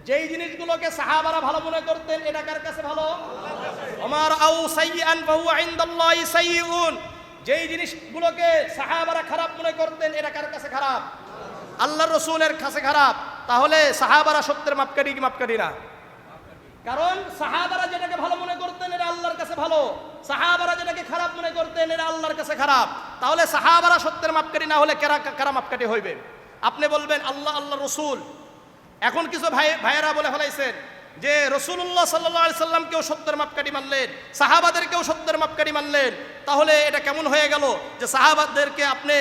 যেই জিনিসগুলোকে সাহাবারা ভালো মনে করতেন এটা কার কাছে ভালো? ওমর আউ সাইয়্যান ফাহুয়া ইনদাল্লাহি সাইয়্যুন। যেই জিনিসগুলোকে সাহাবারা খারাপ মনে করতেন এটা কার কাছে খারাপ? আল্লাহর রাসূলের কাছে খারাপ। তাহলে সাহাবারা সত্যের মাপকাঠি কি মাপকাঠি না? কারণ সাহাবারা যেটাকে ভালো মনে করতেন এটা আল্লাহর কাছে ভালো, সাহাবারা যেটাকে খারাপ মনে করতেন এটা আল্লাহর কাছে খারাপ। তাহলে সাহাবারা সত্যের মাপকাঠি না হলে কারা মাপকাঠি হইবে? আপনি বলবেন আল্লাহ আল্লাহ রসুল। এখন কিছু ভাইয়েরা বলে ফেলাইছেন যে রাসূলুল্লাহ সাল্লাল্লাহু আলাইহি সাল্লামকেও সত্যের মাপকাঠি মানলেন, সাহাবাদেরকেও সত্যের মাপকাঠি মানলেন। তাহলে এটা কেমন হয়ে গেল যে সাহাবাদেরকে আপনি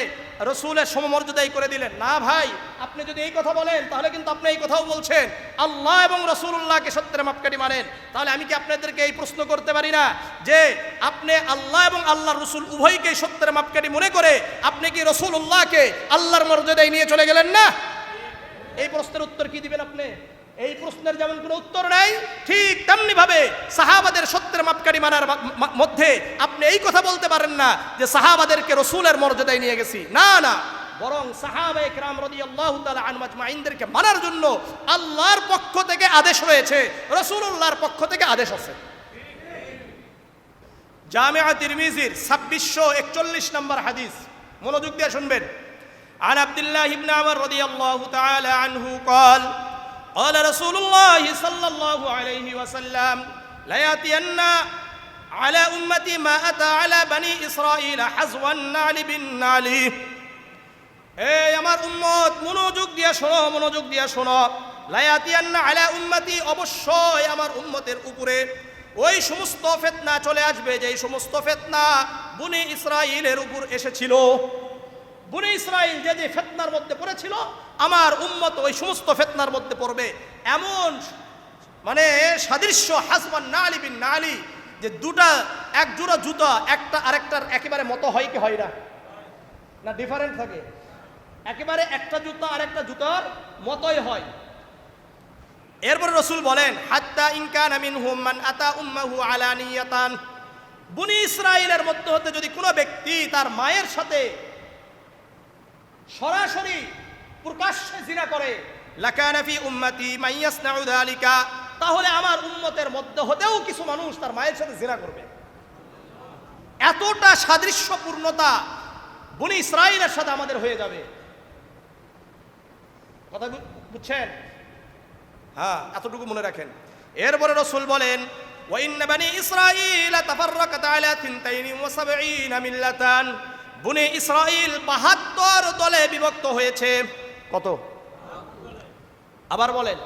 রসুলের সমমর্যাদাই করে দিলেন? না ভাই, আপনি যদি এই কথা বলেন তাহলে কিন্তু আপনি এই কথাও বলছেন আল্লাহ এবং রাসূলুল্লাহকে সত্যের মাপকাঠি মানেন। তাহলে আমি কি আপনাদেরকে এই প্রশ্ন করতে পারি না যে আপনি আল্লাহ এবং আল্লাহর রাসূল উভয়কেই সত্যের মাপকাঠি মনে করে আপনি কি রাসূলুল্লাহকে আল্লাহর মর্যাদায় নিয়ে চলে গেলেন না? এই প্রশ্নের উত্তর কি দিবেন আপনি? এই প্রশ্নের যেমন কোনো উত্তর নাই, ঠিক তেমনি ভাবে সাহাবাদের সত্যের মাপকাঠি মানার মধ্যে আপনি এই কথা বলতে পারেন না যে সাহাবাদেরকে রাসূলের মর্যাদায় নিয়ে গেছি। না না, বরং সাহাবায়ে কেরাম রাদিয়াল্লাহু তাআলা আনহুম আজমাইনদেরকে মানার জন্য আল্লাহর পক্ষ থেকে আদেশ রয়েছে, রাসূলুল্লাহর পক্ষ থেকে আদেশ আছে। জামিআ তিরমিজির 2641 নম্বর হাদিস, মনোযোগ দিয়ে শুনবেন। عن عبد الله بن عمر رضي الله تعالى عنه قال قال رسول الله صلى الله عليه وسلم لا يأتين على أمتي ما أتى على بني إسرائيل حزو النعل بالنعل। এই আমার উম্মত মনোযোগ দিয়ে শোনো, মনোযোগ দিয়ে শোনো। লা ইয়াতিয়ান্না আলা উম্মতি, অবশ্যই আমার উম্মতের উপরে ওই সমস্ত ফিতনা চলে আসবে যেই সমস্ত ফিতনা বনি ইসরাইলের উপর এসেছিল। বনি ইসরাইল যে যে ফিতনার মধ্যে পড়েছিল আমার উম্মত ওই সমস্ত ফিতনার মধ্যে পড়বে। এমন মানে সাদৃশ্য হাসবান নালি বিন নালি, যে দুটা এক জোড়া জুতা একটা আরেকটার একেবারে মতো হয় কি হয় না? না, ডিফারেন্ট থাকে। একেবারে একটা জুতা আরেকটা জুতার মতোই হয়। এরপরে রাসূল বলেন হাত্তা ইন কানা মিনহুম মান আতা উম্মাহু আলানিয়াতান, বনি ইসরাইলের মধ্যে হতে যদি কোনো ব্যক্তি তার মায়ের সাথে সরাসরি প্রকাশ্যে জিনা করে, লাকানা ফি উম্মতি মান ইয়াসনাউ যালিকা, তাহলে আমার উম্মতের মধ্যে হতেও কিছু মানুষ তার মায়ের সাথে জিনা করবে। এতটা সাদৃশ্যপূর্ণতা বনি ইসরাইলের সাথে আমাদের হয়ে যাবে। কথা বুঝছেন? হ্যাঁ, এতটুকু মনে রাখেন। এরপরে রাসূল বলেন ওয়া ইন্না বানি ইসরাঈলা তাফাররাকাত আলা 72 মিল্লাতান, বনি ইসরাইল 72 দলে বিভক্ত হয়েছে। কত? আবার বলেন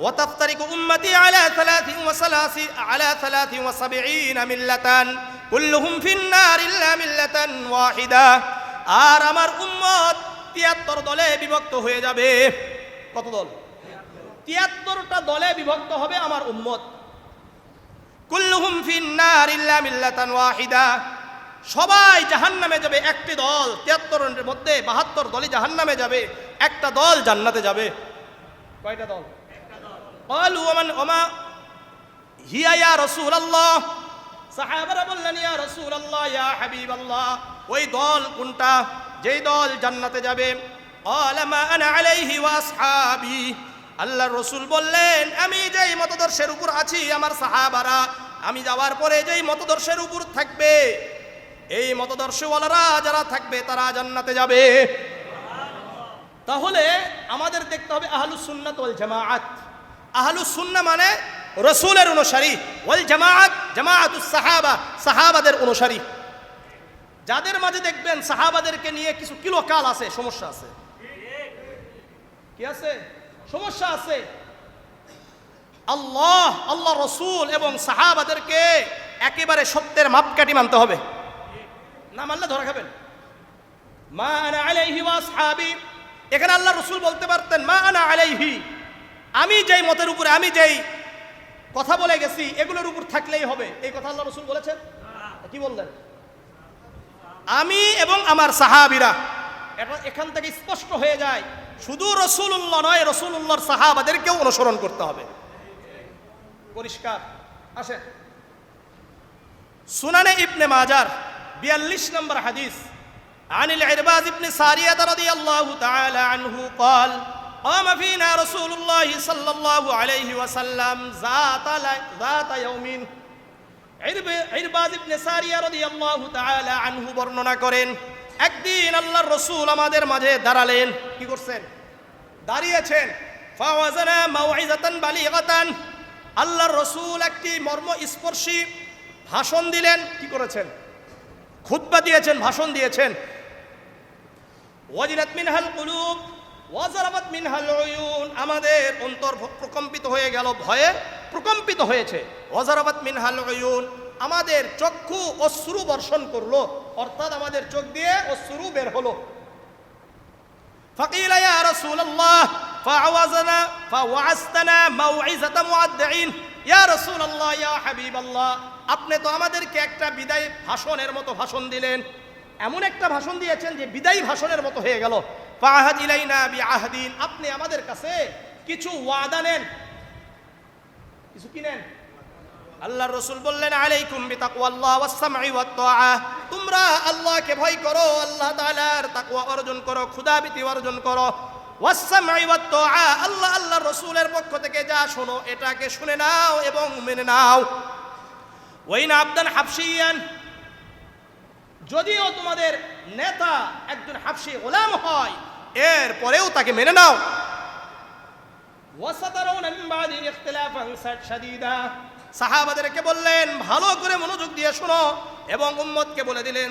ওয়া তাফতারিকু উম্মতি আলা 73 মিল্লাতান কুল্লুহুম ফিন নার ইল্লা মিল্লাতান ওয়াহিদা। আর আমার উম্মত 73 দলে বিভক্ত হয়ে যাবে। কত দল? 73টা দলে বিভক্ত হবে আমার উম্মত। কুল্লুহুম ফিন নার ইল্লা মিল্লাতান ওয়াহিদা, সবাই জাহান্নামে যাবে। একটি দল, 73 এর মধ্যে 72 দলই জাহান্নামে যাবে, একটা দল জান্নাতে যাবে। কয়টা দল? একটা দল। ক্বালু ওমা হিয়া ইয়া রাসূলুল্লাহ, সাহাবারা বললেন ইয়া রাসূলুল্লাহ, ইয়া হাবিবাল্লাহ, ওই দল কোনটা যেই দল জান্নাতে যাবে? ক্বালা মা আনা আলাইহি ওয়া আসহাবি, আল্লাহর রাসূল বললেন আমি যেই মতদর্শের উপর আছি আমার সাহাবারা, আমি যাওয়ার পরে যেই মতদর্শের উপর থাকবে এই মতদর্শওয়ালারা যারা থাকবে তারা জান্নাতে যাবে। তাহলে আমাদের দেখতে হবে আহলুস সুন্নাত ওয়াল জামাআত। আহলুস সুন্নাহ মানে রাসূলের অনুসারী, ওয়াল জামাআত জামাআতুস সাহাবা, সাহাবাদের অনুসারী। যাদের মাঝে দেখবেন সাহাবাদেরকে নিয়ে কিছু কিলোকাল আছে, সমস্যা আছে। কি আছে? সমস্যা আছে। আল্লাহ, আল্লাহ রাসূল এবং সাহাবাদেরকে একেবারে সত্যের মাপকাঠি মানতে হবে, না মানলে ধরা খাবেন। মা আনা আলাইহি ওয়া আসহাবি, এখানে আল্লাহ রাসূল বলতে পারতেন মা আনা আলাইহি, আমি যেই মতের উপরে আমি যেই কথা বলে গেছি এগুলোর উপর থাকলেই হবে। এই কথা আল্লাহ রাসূল বলেছেন? কি বললেন? আমি এবং আমার সাহাবীরা। এখান থেকে স্পষ্ট হয়ে যায় শুধু রাসূলুল্লাহ নয়, রাসূলুল্লাহর সাহাবাদেরকেও অনুসরণ করতে হবে। পরিষ্কার? আসেন সুনানে ইবনে মাজার 42 নম্বর হাদিস, আনিল ইরবাজ ইবনে সারিয়া রাদিয়াল্লাহু তাআলা আনহু قال قام فينا رسول الله صلى الله عليه وسلم ذات يوم ইরবাদ ইবনে সারিয়া রাদিয়াল্লাহু তাআলা আনহু বর্ণনা করেন, একদিন আল্লাহর রাসূল আমাদের মাঝে দাঁড়ালেন। কি করছেন? দাঁড়িয়েছেন। ফাওয়াজানা মাউইজাতান বালিগাতান, আল্লাহর রাসূল একটি মর্মস্পর্শী ভাষণ দিলেন। কি করেছেন? খুতবা দিয়েছেন, ভাষণ দিয়েছেন। ওয়াজিলাত মিনহাল কুলুব ওয়াজারাবাত মিনহাল উয়ুন, আমাদের অন্তর প্রকম্পিত হয়ে গেল, ভয়ে প্রকম্পিত হয়েছে। ওয়াজারাবাত মিনহাল উয়ুন, আমাদের চক্ষু অশ্রু বর্ষণ করলো, অর্থাৎ আমাদের চোখ দিয়ে অশ্রু বের হলো। ফাকিলা ইয়া রাসূলুল্লাহ ফাওয়াজানা ফাওয়াজতানা মাউইজাতা মুআদ্দিন, ইয়া রাসূলুল্লাহ ইয়া হাবিবাল্লাহ, আপনি তো আমাদেরকে একটা বিদায় ভাষণের মতো ভাষণ দিলেন, এমন একটা ভাষণ দিয়েছেন যে বিদায়ী ভাষণের মতো হয়ে গেল। ফাআহাদ ইলাইনা বিআহদিন, আপনি আমাদের কাছে কিছু ওয়াদা নেন, কিছু কি নেন? আল্লাহর রাসূল বললেন, আলাইকুম বিতাকওয়াল্লাহ ওয়াস সামঈ ওয়াত তাআ, তোমরা আল্লাহকে ভয় করো, আল্লাহ তাআলার তাকওয়া অর্জন করো, খুদাবিতি অর্জন করো। ওয়াস সামঈ ওয়াত তাআ, আল্লাহর রাসূলের পক্ষ থেকে যা শোনো এটাকে শুনে নাও এবং মেনে নাও। ওয়াইন আবদান হাবশিয়ান, যদিও তোমাদের নেতা একজন হাবশী গোলাম হয়, এর পরেও তাকে মেনে নাও। ওয়াসাতারাউনা মিন বাদি ইখতিলাফান শাদীদা, সাহাবাদেরকে বললেন ভালো করে মনোযোগ দিয়ে শোনো, এবং উম্মতকে বলে দিলেন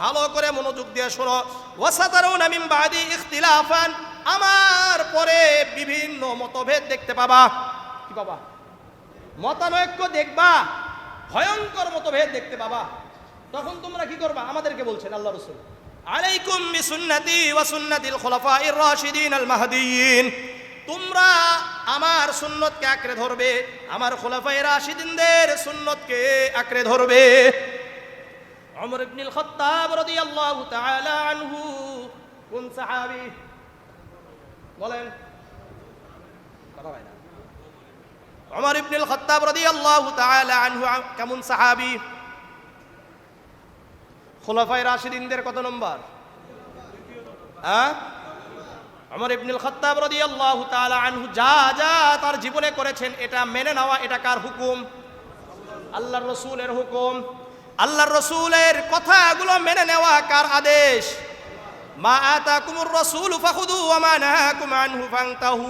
ভালো করে মনোযোগ দিয়ে শোনো। ওয়াসাতারাউনা মিন বাদি ইখতিলাফান, আমার পরে বিভিন্ন মতভেদ দেখতে পাবা। কি পাবা? মতানৈক্য দেখবা, ভয়ঙ্কর মতভেদ দেখতে পাবা। তখন তোমরা কি করবা? আমাদেরকে বলছেন আল্লাহ রাসূল, আলাইকুম বিসুন্নতি ওয়া সুন্নাতিল খুলাফাইর রাশিদিন আল মাহদিয়িন, তোমরা আমার সুন্নতকে আঁকড়ে ধরবে, আমার খুলাফায়ে রাশিদিনদের সুন্নতকে আঁকড়ে ধরবে। ওমর ইবনুল খাত্তাব রাদিয়াল্লাহু তাআলা আনহু কোন সাহাবী বলেন? কথা হয় না। ওমর ইবনুল খাত্তাব রাদিয়াল্লাহু তাআলা আনহু কেমন সাহাবী? খুলাফায়ে রাশিদিনদের কত নম্বর? ওমর ইবনুল খাত্তাব রাদিয়াল্লাহু তাআলা আনহু যা যা তার জীবনে করেছেন এটা মেনে নেওয়া, এটা কার হুকুম? আল্লাহর রাসূলের হুকুম। আল্লাহর রাসূলের কথাগুলো মেনে নেওয়া কার আদেশ? মা আতাকুমুর রাসূলু ফাখুযু ওয়া মা নাহাকুম আনহু ফান্তাহু,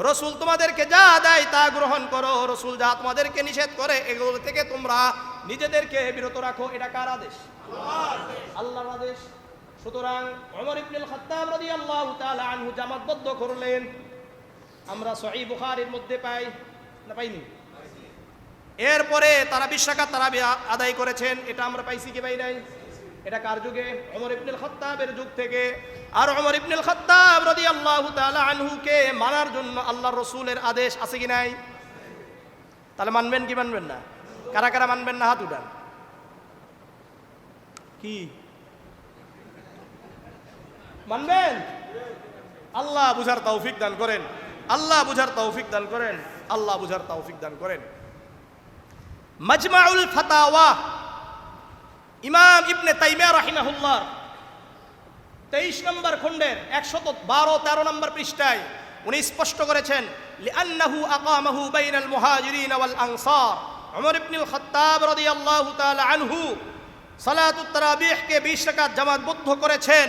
রাসূল তোমাদেরকে যা দেয় তা গ্রহণ করো, রাসূল যা তোমাদেরকে নিষেধ করে এগুলো থেকে তোমরা নিজেদেরকে বিরত রাখো। এটা কার আদেশ? আল্লাহর আদেশ। সুতরাং ওমর ইবনুল খাত্তাব রাদিয়াল্লাহু তাআলা আনহু জামাতবদ্ধ করলেন। আমরা সহিহ বুখারীর মধ্যে পাই না? পাইনি? এরপরে তারা 20 রাকাত তারাবি আদায় করেছেন, এটা আমরা পাইছি কি পাই নাই? এটা কার যুগে? ওমর ইবনুল খাত্তাবের যুগ থেকে। আর ওমর ইবনুল খাত্তাব রাদিয়াল্লাহু তাআলা আনহুকে মানার জন্য আল্লাহর রাসূলের আদেশ আছে কি নাই? তাহলে মানবেন কি মানবেন না? কারা কারা মানবেন না? হাত উঠান। কি মানবেন? আল্লাহ বুঝার তৌফিক দান করেন, আল্লাহ বুঝার তৌফিক দান করেন, আল্লাহ বুঝার তৌফিক দান করেন। মাজমাউল ফাতাওয়া, ইমাম ইবনে তাইমিয়া রাহিমাহুল্লাহ 23 নম্বর খণ্ডের 112-13 নম্বর পৃষ্ঠায় উনি স্পষ্ট করেছেন, লিআন্নাহু আকামাহু বাইনাল মুহাজিরিন ওয়াল আনসার, ওমর ইবনুল খাত্তাব রাদিয়াল্লাহু তাআলা আনহু সালাতুত তারাবিহকে 20 রাকাত জামাতবদ্ধ করেছেন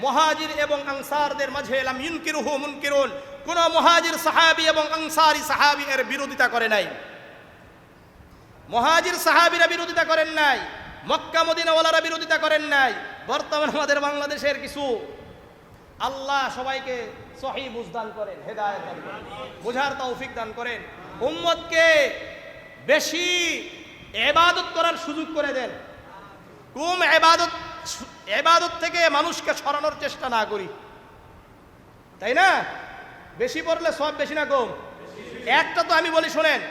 মুহাজির এবং আনসারদের মাঝে। লাম ইনকিরুহু মুনকিরুন, কোন মুহাজির সাহাবী এবং আনসারী সাহাবী এর বিরোধিতা করে নাই। মুহাজির সাহাবীরা বিরোধিতা করেন নাই, মক্কা মদিনা ওয়ালারা বিরোধিতা করেন নাই। বর্তমান আমাদের বাংলাদেশের কিছু, আল্লাহ সবাইকে সহিহ বুঝ দান করেন, হেদায়েত দান করেন, বুঝার তৌফিক দান করেন, উম্মতকে বেশি ইবাদত করার সুযোগ করে দেন। কুম ইবাদত থেকে মানুষকে সরানোর চেষ্টা না করি, তাই না? বেশি পড়লে সব বেশি না কম? একটা তো আমি বলি শোনেন,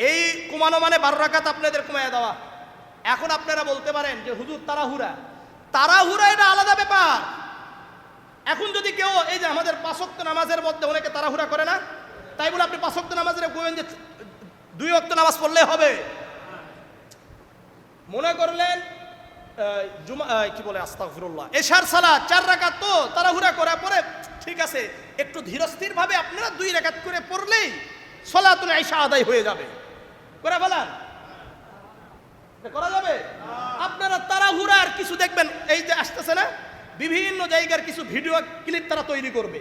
এই কমানো মানে 12 রাকাত আপনাদের কমায় দেওয়া। এখন আপনারা বলতে পারেন যে হুজুর তাড়াহুড়া এটা আলাদা ব্যাপার। এখন যদি কেউ এই যে আমাদের 5 ওয়াক্ত নামাজের মধ্যে অনেকে তাড়াহুড়া করে না, তাই বলে আপনি 5 ওয়াক্ত নামাজের বলেন যে 2 ওয়াক্ত নামাজ পড়লে হবে। মনে করলেন কি বলে আস্তাগফিরুল্লাহ, এশার সালাত 4 রাকাত, তো তাড়াহুড়া করে পরে ঠিক আছে, একটু ধীরস্থির ভাবে আপনারা 2 রাকাত করে পড়লেই সালাতুল ইশা আদায় হয়ে যাবে। করে ফেলান, করা যাবে। আপনারা তাড়াহুড়ার কিছু দেখবেন, এই যে আসতেছে না বিভিন্ন জায়গার কিছু ভিডিও ক্লিপ তারা তৈরি করবে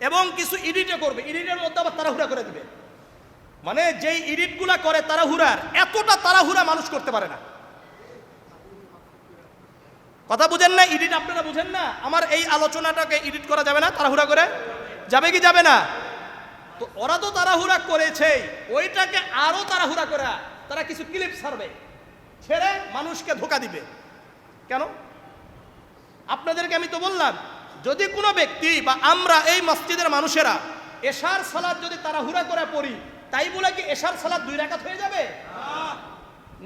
এবং কিছু এডিটও করবে, এডিটের মধ্যে আবার তাড়াহুড়া করে দিবে। মানে যেই এডিটগুলা করে তাড়াহুড়ার, এতটা তাড়াহুড়া মানুষ করতে পারে না। কথা বুঝেন না? এডিট আপনারা বুঝেন না? আমার এই আলোচনাটাকে এডিট করা যাবে না তাড়াহুড়া করে? যাবে কি যাবে না? তো ওরা তো তাড়াহুড়া করেছে, ওইটাকে আরো তাড়াহুড়া করে তারা কিছু ক্লিপ ছাড়বে, ছেড়ে মানুষকে ধোঁকা দিবে। কেন? আপনাদেরকে আমি তো বললাম, যদি কোনো ব্যক্তি বা আমরা এই মসজিদের মানুষেরা এশার সালাত যদি তাড়াহুড়া করে পড়ি, তাই বলে কি এশার সালাত 2 রাকাত হয়ে যাবে?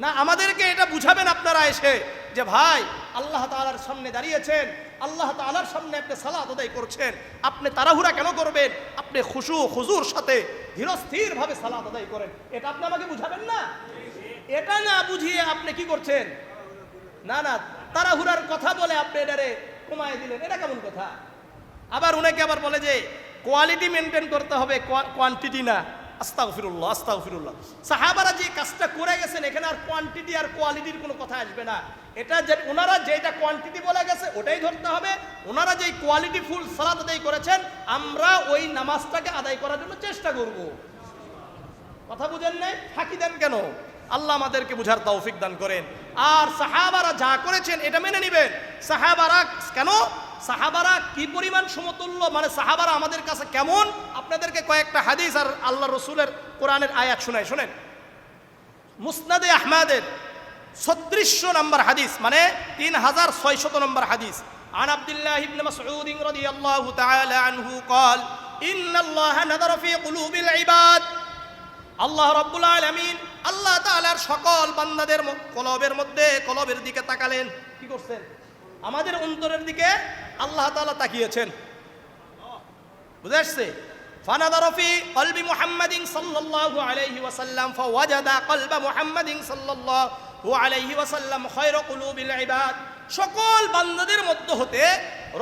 না, আমাদেরকে এটা বুঝাবেন আপনারা এসে যে ভাই আল্লাহ তাআলার সামনে দাঁড়িয়েছেন, আল্লাহ তাআলার সামনে আপনি সালাত আদায় করছেন, আপনি তাড়াহুড়া কেন করবেন? আপনি খুশু খুজুর সাথে ধীরস্থির ভাবে সালাত আদায় করেন। এটা আপনি আমাকে বুঝাবেন না? এটা না বুঝিয়ে আপনি কি করছেন? না না, তাড়াহুড়ার কথা বলে আপনি এটারে কমায় দিলেন, এটা কেমন কথা? আবার অনেকে আবার বলে যে কোয়ালিটি মেনটেন করতে হবে, কোয়ান্টিটি না। আস্তাগফিরুল্লাহ, আস্তাগফিরুল্লাহ। সাহাবারা যে কাজটা করে গেছেন, এখানে আর কোয়ান্টিটি আর কোয়ালিটির কোনো কথা আসবে না। এটা যে ওনারা যেটা কোয়ান্টিটি বলে গেছে ওটাই ধরতে হবে। ওনারা যেই কোয়ালিটি ফুল সালাত আদায় করেছেন, আমরা ওই নামাজটাকে আদায় করার জন্য চেষ্টা করব। কথা বুঝেন নাই? ফাঁকি দেন কেন? আল্লাহ আমাদেরকে বুঝার তৌফিক দান করেন। আর সাহাবারা যা করেছেন এটা মেনে নেবেন। সাহাবারা কেন, সাহাবারা কি পরিমাণ সমতুল্য, মানে সাহাবারা আমাদের কাছে কেমন, আপনাদেরকে কয়েকটা হাদিস আর আল্লাহ রসুলের কোরআনের আয়াত শোনায়। শোনেন, মুসনাদে আহমদের 3600 নম্বর হাদিস, মানে 3600 নম্বর হাদিস। عن عبد الله بن مسعود رضي الله تعالى عنه قال إن الله نظر في قلوب العباد। আল্লাহ রাব্বুল আলামিন আল্লাহ তাআলার সকল বান্দাদের কলবের মধ্যে, কলবের দিকে তাকালেন। কি করছেন? আমাদের অন্তরের দিকে আল্লাহ তাআলা তাকিয়েছেন। বুঝে আসছে? ফানাযারা ফি কলবি মুহাম্মাদিন সাল্লাল্লাহু আলাইহি ওয়াসাল্লাম ফাওয়াজাদা কলবা মুহাম্মাদিন সাল্লাল্লাহু আলাইহি ওয়াসাল্লাম খায়রা কুলুবিল ইবাদ। সকল বান্দাদের মধ্য হতে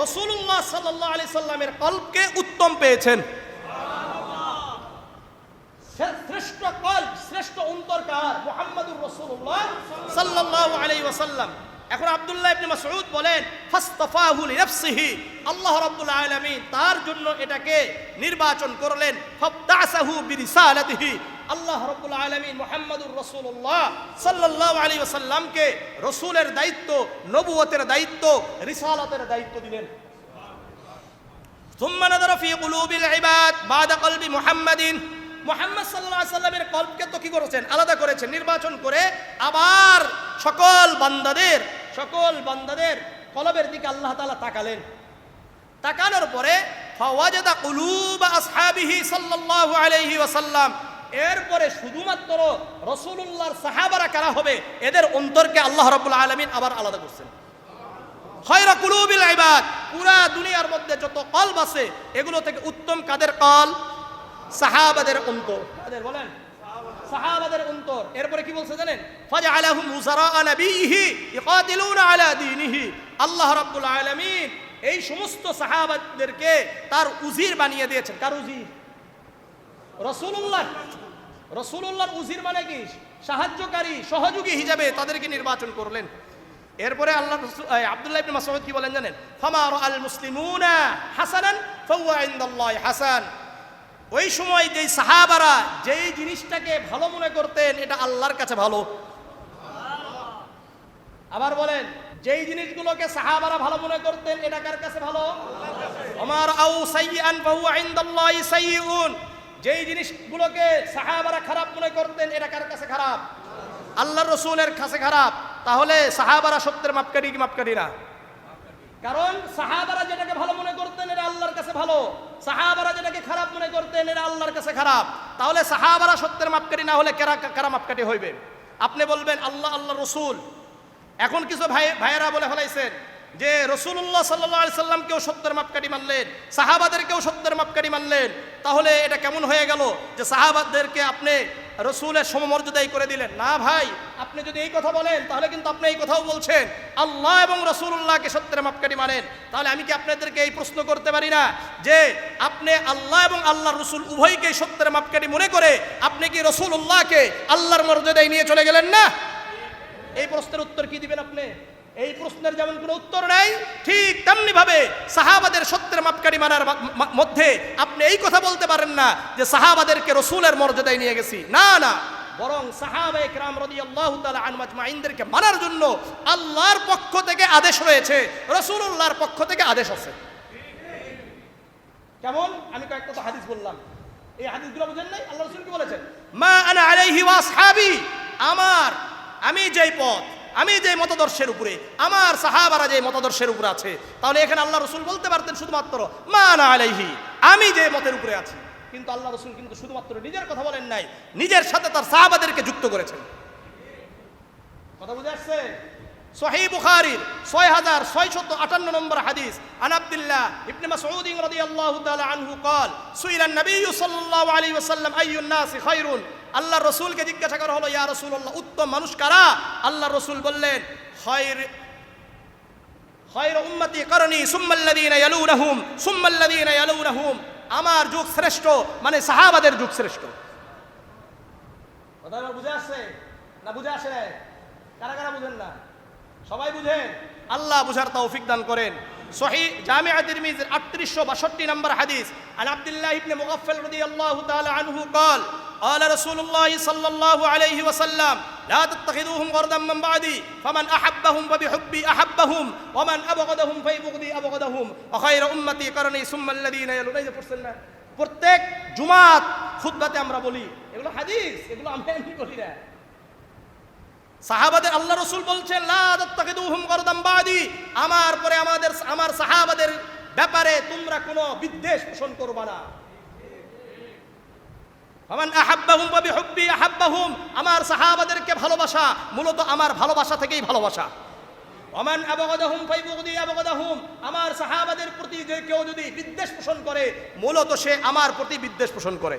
রাসূলুল্লাহ সাল্লাল্লাহু আলাইহি সাল্লামের কলবকে উত্তম পেয়েছেন। শ্রেষ্ঠ কলব, শ্রেষ্ঠ অন্তর কার? মুহাম্মাদুর রাসূলুল্লাহ সাল্লাল্লাহু আলাইহি ওয়াসাল্লাম। এখন আব্দুল্লাহ ইবনে মাসউদ বলেন ফাসতাফাহু লিনাফসিহি, আল্লাহ রাব্বুল আলামিন তার জন্য এটাকে নির্বাচন করলেন। ফাবতাসাহু বিরিসালাতিহি, আল্লাহ রাব্বুল আলামিন মুহাম্মাদুর রাসূলুল্লাহ সাল্লাল্লাহু আলাইহি ওয়াসাল্লামকে রাসূলের দায়িত্ব, নবুয়তের দায়িত্ব, রিসালাতের দায়িত্ব দিলেন। সুম্মা নাযারা ফি কুলুবিল ইবাদ বাদা কলবি মুহাম্মাদিন, মুহাম্মদ সাল্লাল্লাহু আলাইহি সাল্লামের কলবকে তো কি করেছেন? আলাদা করেছেন, নির্বাচন করে আবার সকল বান্দাদের কলবের দিকে আল্লাহ তাআলা তাকালেন। তাকানোর পরে ফাওয়াজাদা কুলুবা আসহাবিহি সাল্লাল্লাহু আলাইহি ওয়াসাল্লাম, এরপরে শুধুমাত্র রাসূলুল্লাহর সাহাবারা কারা হবে, এদের অন্তরকে আল্লাহ রাব্বুল আলামিন আবার আলাদা করছেন। খায়রা কুলুবিল ইবাদ, পুরা দুনিয়ার মধ্যে যত কলব আছে এগুলো থেকে উত্তম কাদের কলব? সাহাবাদের অন্তর। কাদের বলেন? সাহাবাদের অন্তর। এরপরে কি বলছে জানেন? ফাজআলাহুম উযারা নবিহি ইকাতিলুনা আলা দীনিহি, আল্লাহ রাব্বুল আলামিন এই সমস্ত সাহাবাদেরকে তার উজির বানিয়ে দিয়েছেন। কার উজির? রাসূলুল্লাহ। রাসূলুল্লাহর উজির মানে কি? সাহায্যকারী, সহযোগী হিসেবে তাদেরকে নির্বাচন করলেন। এরপরে আল্লাহ আব্দুল্লাহ ইবনে মাসউদ কি বলেন জানেন? ফামা রাআল মুসলিমুনা হাসানান ফাহুয়া ইনদাল্লাহি হাসান। ওই সময় যেই সাহাবারা যেই জিনিসটাকে ভালো মনে করতেন এটা আল্লাহর কাছে ভালো। আবার বলেন, যেই জিনিসগুলোকে সাহাবারা ভালো মনে করতেন এটা কার কাছে ভালো? আমার আউ সাইয়্যান ফাহুয়া ইনদাল্লাহি সাইয়্যুন। যেই জিনিসগুলোকে সাহাবারা খারাপ মনে করতেন এটা কার কাছে খারাপ? আল্লাহর রাসূলের কাছে খারাপ। তাহলে সাহাবারা সত্যের মাপকাঠি কি মাপকাঠি না? কারণ সাহাবারা যেটাকে ভালো মনে করতেন এটা আল্লাহর কাছে ভালো, সাহাবারা যেটাকে খারাপ মনে করতেন এটা আল্লাহর কাছে খারাপ। তাহলে সাহাবারা সত্যের মাপকাঠি না হলে কারা মাপকাঠি হইবে? আপনি বলবেন আল্লাহ আল্লাহ রসুল। এখন কিছু ভাইয়েরা বলে ফেলাইছেন যে রাসূলুল্লাহ সাল্লাল্লাহু আলাইহি সাল্লামকেও সত্যের মাপকাঠি মানলেন, সাহাবাদেরকেও সত্যের মাপকাঠি মানলেন, তাহলে এটা কেমন হয়ে গেল যে সাহাবাদেরকে আপনি রসুলের সমমর্যাদাই করে দিলেন। না ভাই, আপনি যদি এই কথা বলেন তাহলে কিন্তু আপনি এই কথাও বলছেন আল্লাহ এবং রসুল্লাহকে সত্যের মাপকাঠি মানেন। তাহলে আমি কি আপনাদেরকে এই প্রশ্ন করতে পারি না যে আপনি আল্লাহ এবং আল্লাহর রসুল উভয়কেই সত্যের মাপকাঠি মনে করে আপনি কি রসুল্লাহকে আল্লাহর মর্যাদায় নিয়ে চলে গেলেন না? এই প্রশ্নের উত্তর কি দিবেন আপনি? এই প্রশ্নের যেমন কোনো উত্তর নাই, ঠিক তেমনি ভাবে সাহাবাদের সত্যের মাপকাঠি মানার মধ্যে আপনি এই কথা বলতে পারেন না যে সাহাবাদেরকে রসুলের মর্যাদায় নিয়ে গেছি। না না, বরং সাহাবায়ে কেরাম রাদিয়াল্লাহু তাআলা আনহুম আজমাইনদেরকে মানার জন্য আল্লাহর পক্ষ থেকে আদেশ রয়েছে, রাসূলুল্লাহর পক্ষ থেকে আদেশ আছে। কেমন? আমি কয়েকটা তো হাদিস বললাম, এই হাদিসগুলো বুঝেন নাই? আল্লাহ রাসূল কি বলেছেন? মা আনা আলাইহি ওয়া আসহাবি, আমি যেই পথ, আমি যে মতদর্শের উপরে, আমার সাহাবারা যে মতদর্শের উপরে আছে। তাহলে এখানে আল্লাহ রসুল বলতে পারতেন শুধুমাত্র মা আনা আলাইহি, আমি যে মতের উপরে আছি। কিন্তু আল্লাহ রসুল কিন্তু শুধুমাত্র নিজের কথা বলেন নাই, নিজের সাথে তার সাহাবাদেরকে যুক্ত করেছেন। কথা বুঝে আসছে? সহিহ বুখারীর 6658 নম্বর হাদিস, আন আব্দুল্লাহ ইবনে মাসউদ রাদিয়াল্লাহু তাআলা আনহু قال সুইলা নবী সাল্লাল্লাহু আলাইহি ওয়াসাল্লাম আইয়ুন নাসি খায়রুন। আল্লাহ রসুলকে জিজ্ঞাসা করা হলো, ইয়া রাসূলুল্লাহ, উত্তম মানুষ কারা? আল্লাহ রসুল বললেন, খায়রু উম্মতি করনি সুম্মাল্লাযীনা ইয়ালুনহুম সুম্মাল্লাযীনা ইয়ালুনহুম, আমার যুগ শ্রেষ্ঠ মানে সাহাবাদের যুগ শ্রেষ্ঠ। কথা বুঝে আসছে না? বুঝে আসে না? কারা কারা বুঝেন না? সবাই বুঝেন? আল্লাহ বুঝার তৌফিক দান করেন। সহিহ জামিআ তিরমিজির 3862 নম্বর হাদিস, আন আব্দুল্লাহ ইবনে মুগাফফাল রাদিয়াল্লাহু তাআলা আনহু قال قال رسول الله صلى الله عليه وسلم لا تتخذوهم غرضا من بعدي فمن احبهم فبحبي احبهم ومن ابغضهم فببغضي ابغضهم وخير امتي قرني ثم الذين يلونهم। প্রত্যেক জুমাত খুতবাতে আমরা বলি, এগুলো হাদিস, এগুলো আমরা এমনি বলি না। সাহাবাদের আল্লাহ রসুল বলছেন লা তাত্তাখিদুহুম গারদাম বাদি, আমার পরে আমার সাহাবাদের ব্যাপারে তোমরা কোনো বিদ্বেষ পোষণ করবে না। ফামান আহাব্বাহুম ওয়া বিহুব্বি আহাব্বাহুম, আমার সাহাবাদেরকে ভালোবাসা মূলত আমার ভালোবাসা থেকেই ভালোবাসা। ওমান আবগাদাহুম ফাইবুগদি আবগাদাহুম, আমার সাহাবাদের প্রতি যে কেউ যদি বিদ্বেষ পোষণ করে মূলত সে আমার প্রতি বিদ্বেষ পোষণ করে।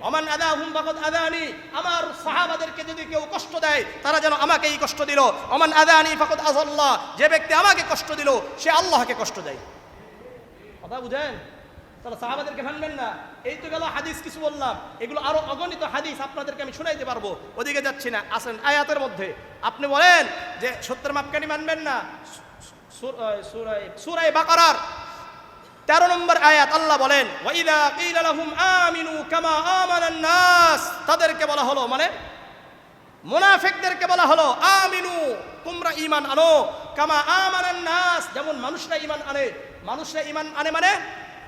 ওমান আদাহুম ফাকাদ আদানি, আমার সাহাবাদেরকে যদি কেউ কষ্ট দেয় তারা যেন আমাকেই কষ্ট দিল। ওমান আদানি ফাকাদ আযাল্লাহ, যে ব্যক্তি আমাকে কষ্ট দিল সে আল্লাহকে কষ্ট দেয়। কথা বুঝেন? তাহলে সাহাবাদেরকে মানবেন না। এই তো গেল হাদিস কিছু বললাম, এগুলো আরো অগণিত হাদিস আপনাদেরকে আমি শোনাইতে পারবো, ওদিকে যাচ্ছি না। আসেন আয়াতের মধ্যে আপনি বলেন যে সত্যের মাপকাঠি মানবেন না। সূরা বাকারার 13 নম্বর আয়াত আল্লাহ বলেন, ওয়াইদা কিলা লাহুম আমিনু কামা আমানান নাস, তাদেরকে বলা হলো মানে মুনাফিকদেরকে বলা হলো আমিনু, তোমরা ঈমান আনো, কামা আমানান নাস, যেমন মানুষরা ঈমান আনে। মানুষরা ঈমান আনে মানে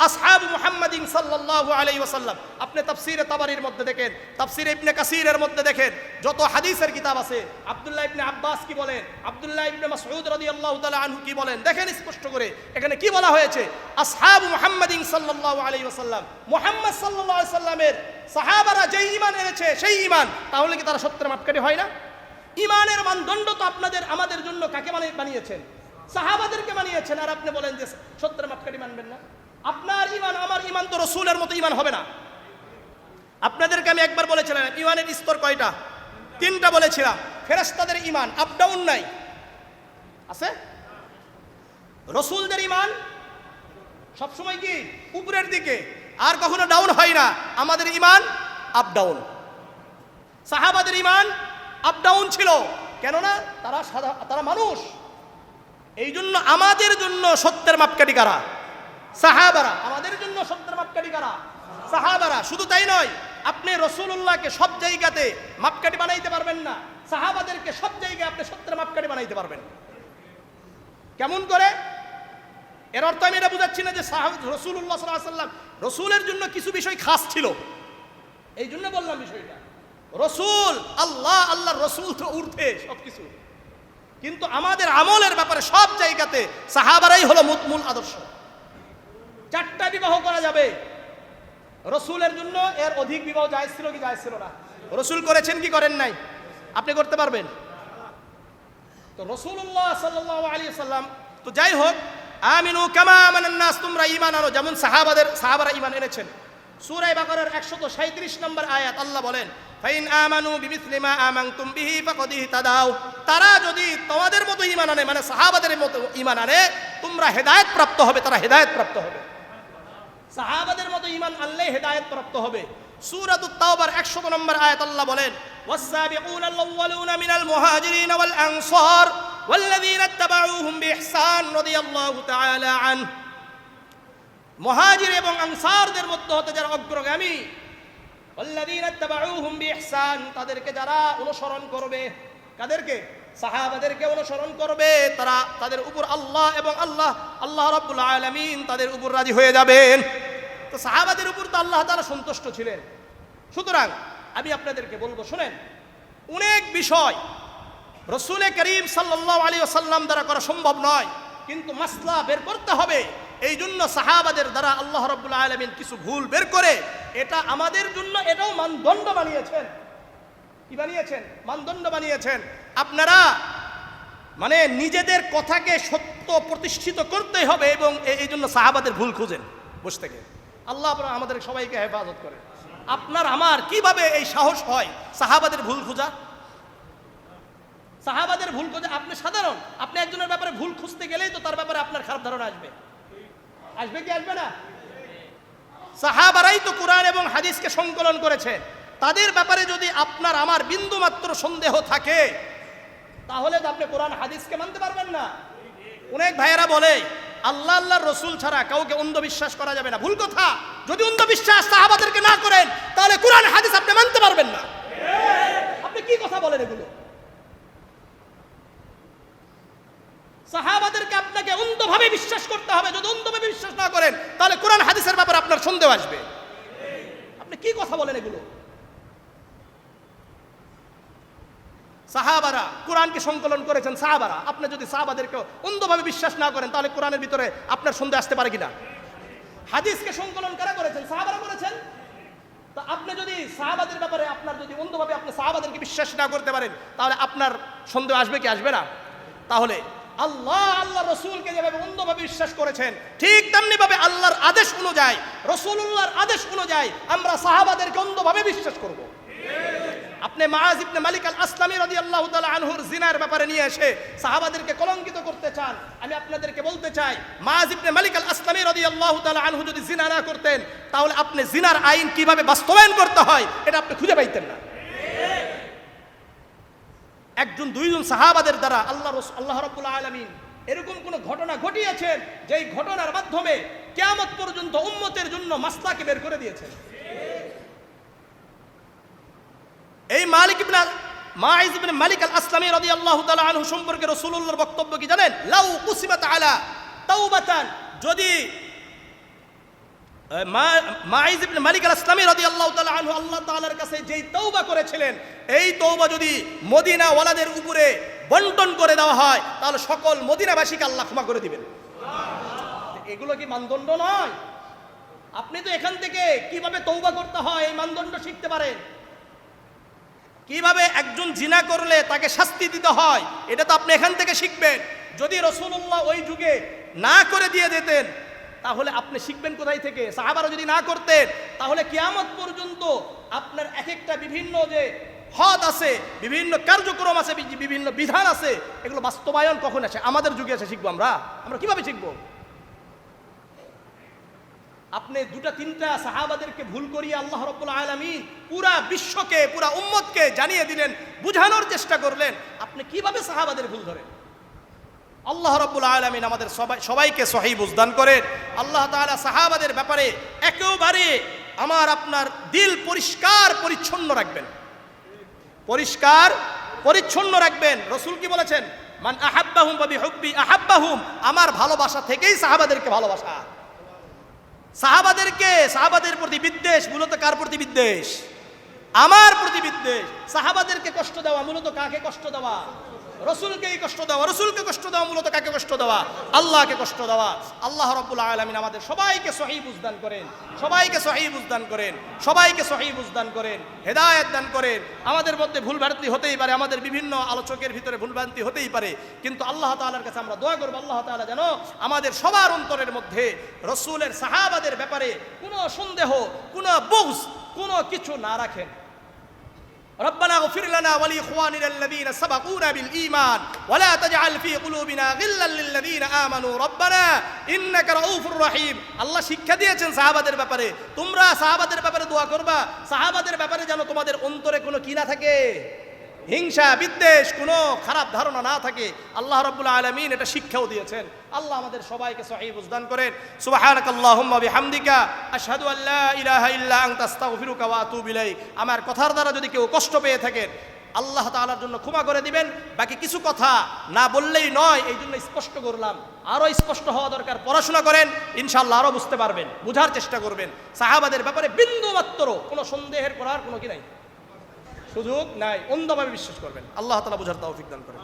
আসহাবু মুহাম্মাদিন সাল্লাল্লাহু আলাইহি ওয়াসাল্লাম। আপনি তাফসীরে তাবারির মধ্যে দেখেন, তাফসীরে ইবনে কাসীরের মধ্যে দেখেন, যত হাদিসের কিতাব আছে, আব্দুল্লাহ ইবনে আব্বাস কি বলেন, আব্দুল্লাহ ইবনে মাসউদ রাদিয়াল্লাহু তাআলা আনহু কি বলেন, দেখেন স্পষ্ট করে এখানে কি বলা হয়েছে। আসহাবু মুহাম্মাদিন সাল্লাল্লাহু আলাইহি ওয়াসাল্লাম, মুহাম্মদ সাল্লাল্লাহু আলাইহি ওয়াসাল্লামের সাহাবারা যেই ঈমান এনেছে সেই ঈমান, তাহলে কি তারা সত্যের মাপকাঠি হয় না? ঈমানের মানদণ্ড তো আপনাদের আমাদের জন্য কাকে বানিয়েছেন? সাহাবাদেরকে বানিয়েছেন। আর আপনি বলেন যে সত্যের মাপকাঠি মানবেন না। আপনার ঈমান আমার ঈমান তো রাসূলের মতো ঈমান হবে না। আপনাদেরকে আমি একবার বলেছিলাম ঈমানের স্তর কয়টা? 3টা বলেছিলাম। ফেরেশতাদের ঈমান আপ ডাউন নাই, আছে? রাসূলদের ঈমান সবসময় কি উপরের দিকে, আর কখনো ডাউন হয় না। আমাদের ঈমান আপ ডাউন। সাহাবাদের ঈমান আপ ডাউন ছিল, কেননা তারা মানুষ। এই জন্য আমাদের জন্য সত্যের মাপকাঠি কারা? সাহাবারা। আমাদের জন্য সত্যের মাপকাঠি কারা? সাহাবারা। শুধু তাই নয়, আপনি রাসূলুল্লাহকে সব জায়গাতে মাপকাঠি বানাইতে পারবেন না, সাহাবাদেরকে সব জায়গায় আপনি সত্যের মাপকাঠি বানাইতে পারবেন। কেমন করে? এর অর্থ আমি এটা বুঝাচ্ছি না যে রাসূলুল্লাহ সাল্লাল্লাহু আলাইহি ওয়াসাল্লাম, রাসূলের জন্য কিছু বিষয় খাস ছিল, এই জন্য বললাম বিষয়টা। রাসূল আল্লাহর রাসূল তো ঊর্ধ্বে সবকিছু, কিন্তু আমাদের আমলের ব্যাপারে সব জায়গাতে সাহাবারাই হলো মূল আদর্শ। 4টা বিবাহ করা যাবে রাসূলের জন্য, এর অধিক বিবাহ জায়েজ ছিল কি জায়েজ ছিল না? রাসূল করেছেন কি করেন নাই? আপনি করতে পারবেন তো? রাসূলুল্লাহ সাল্লাল্লাহু আলাইহি ওয়াসাল্লাম তো যাই হোক, আমিনু কামা আমানান নাস, তোমরা ঈমান আনো, যেমন সাহাবারা ঈমান এনেছেন। সূরা বাকারার 137 নম্বর আয়াত আল্লাহ বলেন, ফাইন আমানু বিমিসলি মা আমানতুম বিহি ফাকাদ ইহতাদাউ, তারা যদি তোমাদের মতো ঈমান আনে, মানে সাহাবাদের মতো ঈমান আনে, তোমরা হেদায়েত প্রাপ্ত হবে, তারা হেদায়েত প্রাপ্ত হবে। সাহাবাদের মতো ঈমান আনলে হেদায়েত প্রাপ্ত হবে। সূরাতুত তাওবার 100 নম্বর আয়াত আল্লাহ বলেন, ওয়াস-সাবিকুনাল আউওয়ালুনা মিনাল মুহাজিরিন ওয়াল আনসার ওয়াল্লাযীনা ইত্তাবাউহুম বিইহসান রাদিয়াল্লাহু তাআলা আনহু, মুহাজির এবং আনসারদের মধ্যে হতে যারা অগ্রগামী, ওয়াল্লাযীনা ইত্তাবাউহুম বিইহসান, তাদেরকে যারা অনুসরণ করবে, কাদেরকে? সাহাবাদেরকে অনুসরণ করবে, তারা তাদের উপর আল্লাহ এবং আল্লাহ রাব্বুল আলামিন তাদের উপর রাজি হয়ে যাবেন। তো সাহাবাদের উপর তো আল্লাহ তাআলা সন্তুষ্ট ছিলেন। সুতরাং আমি আপনাদেরকে বলবো, শুনেন, অনেক বিষয় রাসূল করিম সাল্লাল্লাহু আলাইহি ওয়াসাল্লাম দ্বারা করা সম্ভব নয়, কিন্তু মাসলা বের করতে হবে। এই জন্য সাহাবাদের দ্বারা আল্লাহ রাব্বুল আলামিন কিছু ভুল বের করে এটা আমাদের জন্য এটাও মানদণ্ড বানিয়েছেন। কি বানিয়েছেন? মানদণ্ড বানিয়েছেন। আপনারা মানে নিজেদের কথাকে সত্য প্রতিষ্ঠিত করতে হবে এবং এই জন্য সাহাবাদের ভুল খুঁজেন বসে থেকে। আল্লাহ আমাদের সবাইকে হেফাজত করে। আপনার আমার কিভাবে এই সাহস হয় সাহাবাদের ভুল খোঁজা? সাহাবাদের ভুল খোঁজা আপনি সাধারণ, আপনি একজনের ব্যাপারে ভুল খুঁজতে গেলেই তো তার ব্যাপারে আপনার খারাপ ধারণা আসবে। আসবে কি আসবে না? সাহাবারাই তো কোরআন এবং হাদিসকে সংকলন করেছে। তাদের ব্যাপারে যদি আপনার আমার বিন্দু মাত্র সন্দেহ থাকে তাহলে তো আপনি কোরআন হাদিসকে মানতে পারবেন না। অনেক ভাইয়েরা বলে আল্লাহ আল্লাহর রসুল ছাড়া কাউকে অন্ধবিশ্বাস করা যাবে না। ভুল কথা। যদি অন্ধবিশ্বাস সাহাবাদেরকে না করেন তাহলে কোরআন হাদিস আপনি মানতে পারবেন না। আপনি কি কথা বলেন এগুলো? সাহাবাদেরকে আপনাকে অন্ধভাবে বিশ্বাস করতে হবে। যদি অন্ধভাবে বিশ্বাস না করেন তাহলে কোরআন হাদিসের ব্যাপারে আপনার সন্দেহ আসবে। আপনি কি কথা বলেন এগুলো? সাহাবারা কোরআনকে সংকলন করেছেন সাহাবারা। আপনি যদি সাহাবাদেরকে অন্ধভাবে বিশ্বাস না করেন তাহলে কোরআনের ভিতরে আপনার সন্দেহ আসতে পারে কিনা? হাদিসকে সংকলন কারা করেছেন? সাহাবারা করেছেন। তো আপনি যদি সাহাবাদের ব্যাপারে আপনার যদি অন্ধভাবে আপনি সাহাবাদেরকে বিশ্বাস না করতে পারেন তাহলে আপনার সন্দেহ আসবে কি আসবে না? তাহলে আল্লাহ রসুলকে যেভাবে অন্ধভাবে বিশ্বাস করেছেন ঠিক তেমনি ভাবে আল্লাহর আদেশ অনুযায়ী, রসুলুল্লাহর আদেশ অনুযায়ী আমরা সাহাবাদেরকে অন্ধভাবে বিশ্বাস করব। আপনি মুআজ ইবনে মালিক আল আসলামী রাদিয়াল্লাহু তাআলা আনহুর জিনার ব্যাপারে নিয়ে এসে সাহাবাদেরকে কলঙ্কিত করতে চান। আমি আপনাদেরকে বলতে চাই, মুআজ ইবনে মালিক আল আসলামী রাদিয়াল্লাহু তাআলা আনহু যদি জিনা না করতেন তাহলে আপনি জিনার আইন কিভাবে বাস্তবায়ন করতে হয় এটা আপনি খুঁজে পাইতেন না। একজন দুইজন সাহাবাদের দ্বারা আল্লাহ রাব্বুল আলামিন এরকম কোন ঘটনা ঘটিয়েছেন যেই ঘটনার মাধ্যমে কিয়ামত পর্যন্ত উম্মতের জন্য মাসলাকে বের করে দিয়েছেন। এই মুআজ ইবনে মালিক আল আসলামী রাদিয়াল্লাহু তাআলা আনহু সম্পর্কে রাসূলুল্লাহর বক্তব্য কি জানেন? লাউ কুসিমাত আলা তাওবাতান, যদি মুআজ ইবনে মালিক আল আসলামী রাদিয়াল্লাহু তাআলা আনহু আল্লাহ তাআলার কাছে যেই তওবা করেছিলেন এই তওবা যদি মদিনা ওয়ালাদের উপরে বন্টন করে দেওয়া হয় তাহলে সকল মদিনাবাসীকে আল্লাহ ক্ষমা করে দিবেন। এগুলো কি মানদণ্ড নয়? আপনি তো এখান থেকে কিভাবে তওবা করতে হয় এই মানদণ্ড শিখতে পারেন। কিভাবে একজন জিনা করলে তাকে শাস্তি দিতে হয় এটা তো আপনি এখান থেকে শিখবেন। যদি রাসূলুল্লাহ ওই যুগে না করে দিয়ে যেতেন তাহলে আপনি শিখবেন কোথায় থেকে? সাহাবারা যদি না করতেন তাহলে কিয়ামত পর্যন্ত আপনার এক একটা বিভিন্ন যে হদ আছে, বিভিন্ন কার্যক্রম আছে, বিভিন্ন বিধান আছে, এগুলো বাস্তবায়ন কখন আসে? আমাদের যুগে এসে শিখবো। আমরা কিভাবে শিখবো? আপনি দুটা তিনটা সাহাবাদেরকে ভুল করিয়ে আল্লাহ রাব্বুল আলামিন পুরা বিশ্বকে পুরা উম্মতকে জানিয়ে দিলেন, বুঝানোর চেষ্টা করলেন। আপনি কিভাবে সাহাবাদের ভুল ধরেন? আল্লাহ রাব্বুল আলামিন আমাদের সবাইকে সহিহ বুঝদান করেন। আল্লাহ তাআলা সাহাবাদের ব্যাপারে একেবারে আমার আপনার দিল পরিষ্কার পরিচ্ছন্ন রাখবেন, পরিষ্কার পরিচ্ছন্ন রাখবেন। রাসূল কি বলেছেন? মান আহাব্বাহুম বিহুব্বি আহাব্বাহুম, আমার ভালোবাসা থেকেই সাহাবাদেরকে ভালোবাসা। সাহাবাদের প্রতি বিদ্বেষ মূলত কার প্রতি বিদ্বেষ? আমার প্রতি বিদ্বেষ। সাহাবাদেরকে কষ্ট দেওয়া মূলত কাকে কষ্ট দেওয়া? রসুলকেই কষ্ট দেওয়া। রসুলকে কষ্ট দেওয়া মূলত কাকে কষ্ট দেওয়া? আল্লাহকে কষ্ট দেওয়া। আল্লাহ রাব্বুল আলামিন আমাদের সবাইকে সহিহ বুঝদান করেন, সবাইকে সহিহ বুঝদান করেন, সবাইকে সহিহ বুঝদান করেন, হেদায়েত দান করেন। আমাদের মধ্যে ভুলভ্রান্তি হতেই পারে, আমাদের বিভিন্ন আলোচকের ভিতরে ভুলভ্রান্তি হতেই পারে, কিন্তু আল্লাহ তাআলার কাছে আমরা দোয়া করব আল্লাহ তাআলা যেন আমাদের সবার অন্তরের মধ্যে রসুলের সাহাবাদের ব্যাপারে কোনো সন্দেহ, কোনো বুগজ, কোনো কিছু না রাখেন। ربنا اغفر لنا ولإخواننا الذين سبقونا بالإيمان ولا تجعل في قلوبنا غلا للذين آمنوا ربنا إنك رؤوف رحيم। আল্লাহ শিক্ষা দিয়েছেন সাহাবাদের ব্যাপারে, তোমরা সাহাবাদের ব্যাপারে দোয়া করবা, সাহাবাদের ব্যাপারে যেন তোমাদের অন্তরে কোনো কি না থাকে, হিংসা বিদ্বেষ, কোনো খারাপ ধারণা না থাকে। আল্লাহ রাব্বুল আলামিন এটা শিক্ষাও দিয়েছেন। আল্লাহ আমাদের সবাইকে সহিহ বুঝদান করেন। সুবহানাকাল্লাহুম্মা বিহামদিকা আশহাদু আল্লা ইলাহা ইল্লা আনতা আস্তাগফিরুকা ওয়া আতুবু ইলাইক। আমার কথার দ্বারা যদি কেউ কষ্ট পেয়ে থাকেন আল্লাহ তাআলার জন্য ক্ষমা করে দিবেন। বাকি কিছু কথা না বললেই নয়, এই জন্য স্পষ্ট করলাম। আরো স্পষ্ট হওয়া দরকার। পড়াশোনা করেন, ইনশাআল্লাহ আরো বুঝতে পারবেন, বুঝার চেষ্টা করবেন। সাহাবাদের ব্যাপারে বিন্দু মাত্র কোনো সন্দেহের করার কোনো কি নাই, সুযোগ নাই। অন্ধভাবে বিশ্বাস করবেন। আল্লাহ তাআলা বুঝার তৌফিক দান করেন।